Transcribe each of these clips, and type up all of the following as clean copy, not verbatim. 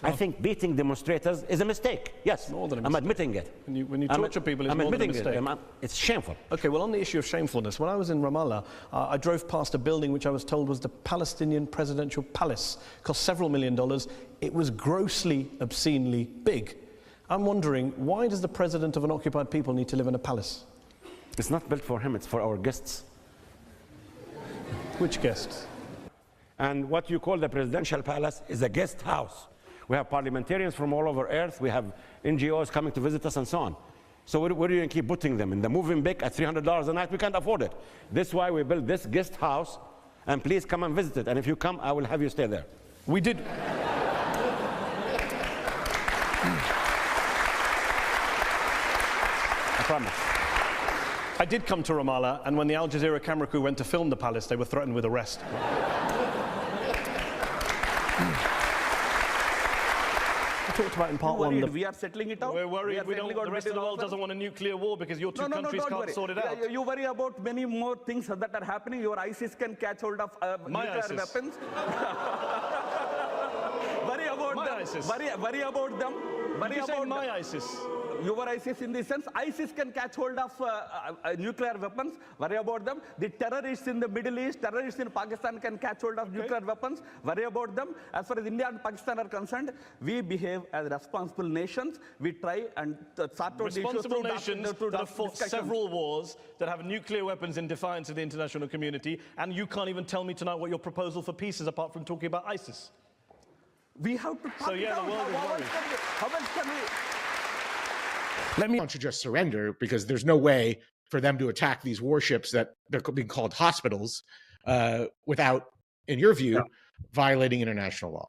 I think beating demonstrators is a mistake. Yes, I'm admitting it. When you torture people, it's more than a mistake. It's shameful. Okay, well, on the issue of shamefulness, when I was in Ramallah, I drove past a building which I was told was the Palestinian presidential palace. Cost several $1 million. It was grossly, obscenely big. I'm wondering, why does the president of an occupied people need to live in a palace? It's not built for him, it's for our guests. Which guests? And what you call the presidential palace is a guest house. We have parliamentarians from all over Earth. We have NGOs coming to visit us and so on. So where are you going to keep putting them? In the moving big at $300 a night? We can't afford it. This is why we built this guest house. And please come and visit it. And if you come, I will have you stay there. We did. I promise. I did come to Ramallah, and when the Al Jazeera camera crew went to film the palace, they were threatened with arrest. I talked about in part one. We are settling it out. We're worried. The rest of the world doesn't want a nuclear war because your two countries can't sort it out. You worry about many more things that are happening. Your ISIS can catch hold of nuclear weapons. Worry about my them. ISIS. Worry about them. Worry Did you about say my ISIS? Your ISIS in the sense, ISIS can catch hold of nuclear weapons. Worry about them. The terrorists in the Middle East, terrorists in Pakistan can catch hold of nuclear weapons. Worry about them. As far as India and Pakistan are concerned, we behave as responsible nations. We try and sort out the issues. Responsible nations that have fought several wars, that have nuclear weapons in defiance of the international community, and you can't even tell me tonight what your proposal for peace is apart from talking about ISIS. We have to talk So yeah, the world is worried. How else can we? Let me want to just surrender because there's no way for them to attack these warships that they're being called hospitals without, in your view, violating international law.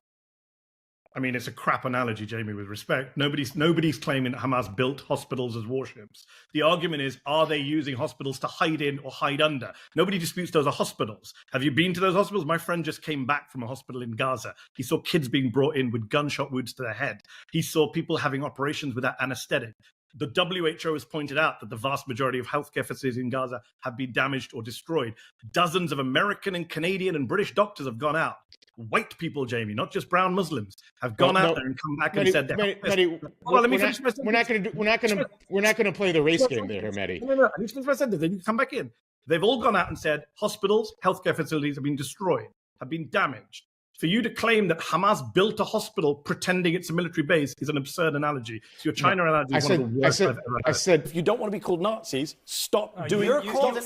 I mean, it's a crap analogy, Jamie, with respect. Nobody's claiming that Hamas built hospitals as warships. The argument is, are they using hospitals to hide in or hide under? Nobody disputes those are hospitals. Have you been to those hospitals? My friend just came back from a hospital in Gaza. He saw kids being brought in with gunshot wounds to their head. He saw people having operations without anesthetic. The WHO has pointed out that the vast majority of healthcare facilities in Gaza have been damaged or destroyed. Dozens of American and Canadian and British doctors have gone out. White people, Jamie, not just brown Muslims, have gone out there and come back and said, "Well, let me finish my sentence. We're not going to play the race game there, Mehdi." No. I need to finish my sentence. Then you can come back in. They've all gone out and said hospitals, healthcare facilities have been destroyed, have been damaged. For you to claim that Hamas built a hospital pretending it's a military base is an absurd analogy. So your China analogy is one of the worst I've ever heard. I said, if you don't want to be called Nazis, stop doing it. You've been called an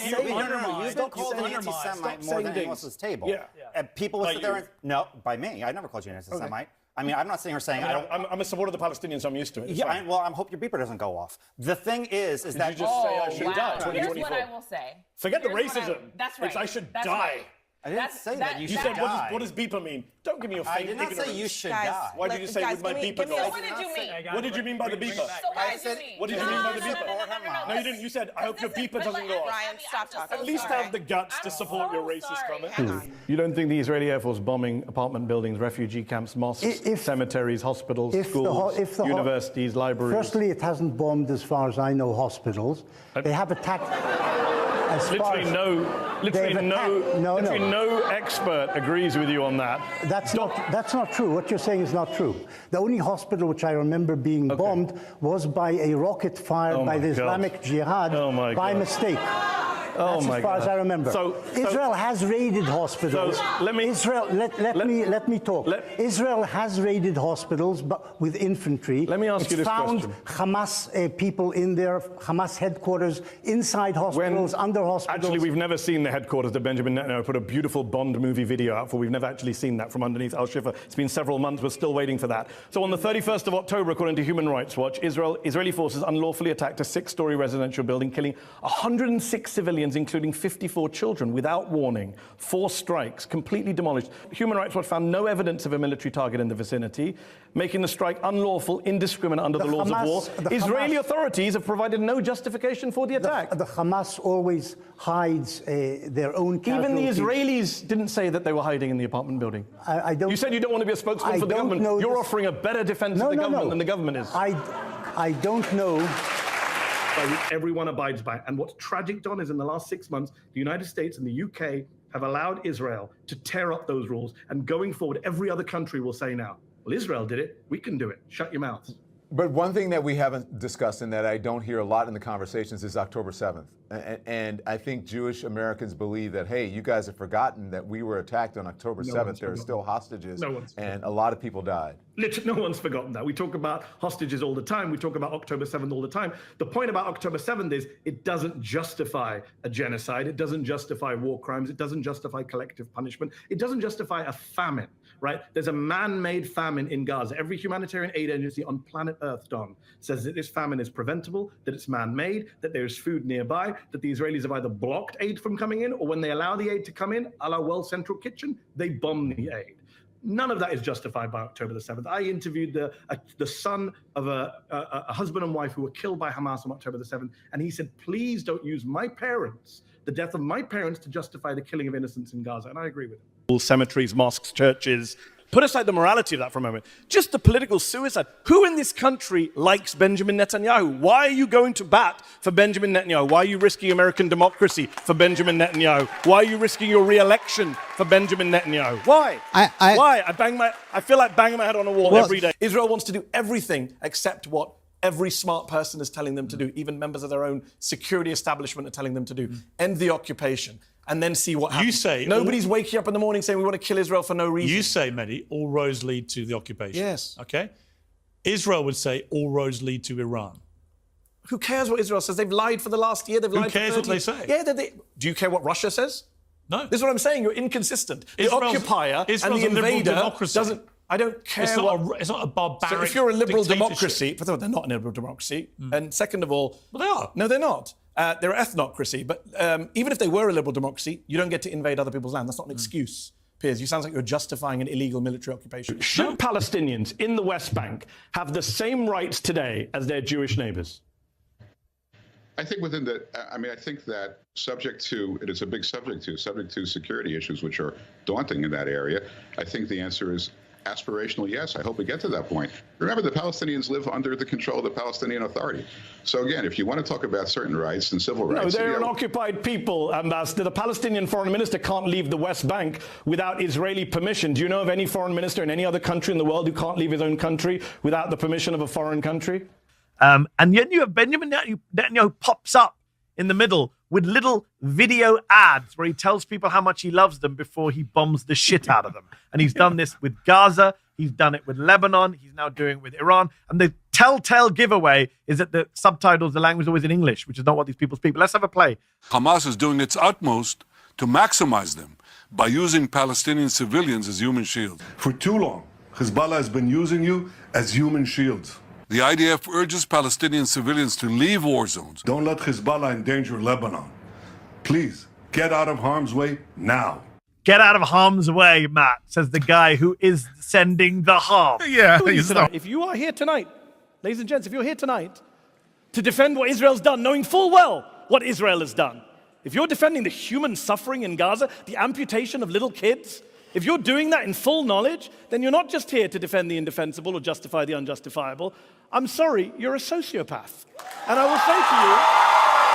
anti-Semite more than anyone else's table. Yeah. People will sit there and... No, by me. I never called you an anti-Semite. I mean, I'm not sitting here saying I'm a supporter of the Palestinians, so I'm used to it. Yeah, well, I hope your beeper doesn't go off. The thing is that... you just say I should die? Here's what I will say. Forget the racism. That's right. It's I should die. I didn't say that. You should said, die. what does beeper mean? Don't give me your faint ignorance. I did not say you should die. Why did you say with my beeper? What did you mean? What did you mean by the beeper? So what did you mean? What did you mean by the beeper? No, you didn't. You said, I hope your beeper doesn't go off. Ryan, stop talking. At least have the guts to support your racist comments. You don't think the Israeli Air Force bombing apartment buildings, refugee camps, mosques, cemeteries, hospitals, schools, universities, libraries? Firstly, it hasn't bombed, as far as I know, hospitals. They have attacked... Literally no expert agrees with you on that. That's not true. What you're saying is not true. The only hospital which I remember being bombed was by a rocket fired by the Islamic Jihad by mistake. That's as far as I remember. Israel has raided hospitals. Let me talk. Israel has raided hospitals, but with infantry. Let me ask you this question. It's found Hamas people in there, Hamas headquarters, inside hospitals, under hospitals. Actually, we've never seen the headquarters that Benjamin Netanyahu put a beautiful Bond movie video out for. We've never actually seen that from underneath Al-Shifa. It's been several months. We're still waiting for that. So on the 31st of October, according to Human Rights Watch, Israeli forces unlawfully attacked a 6-story residential building, killing 106 civilians, including 54 children, without warning. 4 strikes, completely demolished. Human Rights Watch found no evidence of a military target in the vicinity, making the strike unlawful, indiscriminate under the laws of war. Israeli authorities have provided no justification for the attack. The Hamas always hides their own casualties. Even the Israelis didn't say that they were hiding in the apartment building. I don't. You said you don't want to be a spokesman for the government. You're offering a better defense of the government than the government is. I don't know. By which everyone abides by. And what's tragic, Don, is in the last 6 months, the United States and the UK have allowed Israel to tear up those rules. And going forward, every other country will say now, Well, Israel did it. We can do it. Shut your mouth. But one thing that we haven't discussed and that I don't hear a lot in the conversations is October 7th. And I think Jewish Americans believe that, hey, you guys have forgotten that we were attacked on October 7th. There are still hostages, and a lot of people died. Literally, no one's forgotten that. We talk about hostages all the time. We talk about October 7th all the time. The point about October 7th is it doesn't justify a genocide. It doesn't justify war crimes. It doesn't justify collective punishment. It doesn't justify a famine, right? There's a man-made famine in Gaza. Every humanitarian aid agency on planet Earth, Don, says that this famine is preventable, that it's man-made, that there's food nearby, that the Israelis have either blocked aid from coming in, or when they allow the aid to come in, a la World Central Kitchen, they bomb the aid. None of that is justified by October the 7th. I interviewed the son of a husband and wife who were killed by Hamas on October the 7th, and he said, please don't use my parents, the death of my parents, to justify the killing of innocents in Gaza, and I agree with him. All cemeteries, mosques, churches. Put aside the morality of that for a moment. Just the political suicide. Who in this country likes Benjamin Netanyahu? Why are you going to bat for Benjamin Netanyahu? Why are you risking American democracy for Benjamin Netanyahu? Why are you risking your re-election for Benjamin Netanyahu? Why? Why? I feel like banging my head on a wall every day. Israel wants to do everything except what every smart person is telling them to do. Even members of their own security establishment are telling them to do. End the occupation. And then see what happens. You say nobody's waking up in the morning saying we want to kill Israel for no reason. You say, Mehdi, all roads lead to the occupation. Yes. Okay. Israel would say all roads lead to Iran. Who cares what Israel says? They've lied for the last year. They've lied for 30 Who cares what they say? Yeah. Do you care what Russia says? No. This is what I'm saying. You're inconsistent. The Israel's occupier and the invader doesn't. I don't care. It's not a barbaric. So if you're a liberal democracy, first of all, they're not a liberal democracy, and second of all, well, they are. No, they're not. They're an ethnocracy. But even if they were a liberal democracy, you don't get to invade other people's land. That's not an excuse. Piers, you sound like you're justifying an illegal military occupation. Should Palestinians in the West Bank have the same rights today as their Jewish neighbors? I think within the, I think that subject to security issues, which are daunting in that area, I think the answer is aspirational, yes. I hope we get to that point. Remember, the Palestinians live under the control of the Palestinian Authority. So again, if you want to talk about certain rights and civil rights... No, they're an occupied people, Ambassador. The Palestinian foreign minister can't leave the West Bank without Israeli permission. Do you know of any foreign minister in any other country in the world who can't leave his own country without the permission of a foreign country? And yet you have Benjamin Netanyahu pops up in the middle with little video ads where he tells people how much he loves them before he bombs the shit out of them. And he's done this with Gaza. He's done it with Lebanon. He's now doing it with Iran. And the telltale giveaway is that the subtitles, the language is always in English, which is not what these people speak. But let's have a play. Hamas is doing its utmost to maximize them by using Palestinian civilians as human shields. For too long, Hezbollah has been using you as human shields. The IDF urges Palestinian civilians to leave war zones. Don't let Hezbollah endanger Lebanon. Please, get out of harm's way now. Get out of harm's way, Matt, says the guy who is sending the harm. Yeah, if you are here tonight, ladies and gents, if you're here tonight to defend what Israel's done, knowing full well what Israel has done, if you're defending the human suffering in Gaza, the amputation of little kids, if you're doing that in full knowledge, then you're not just here to defend the indefensible or justify the unjustifiable. I'm sorry, you're a sociopath. And I will say to you,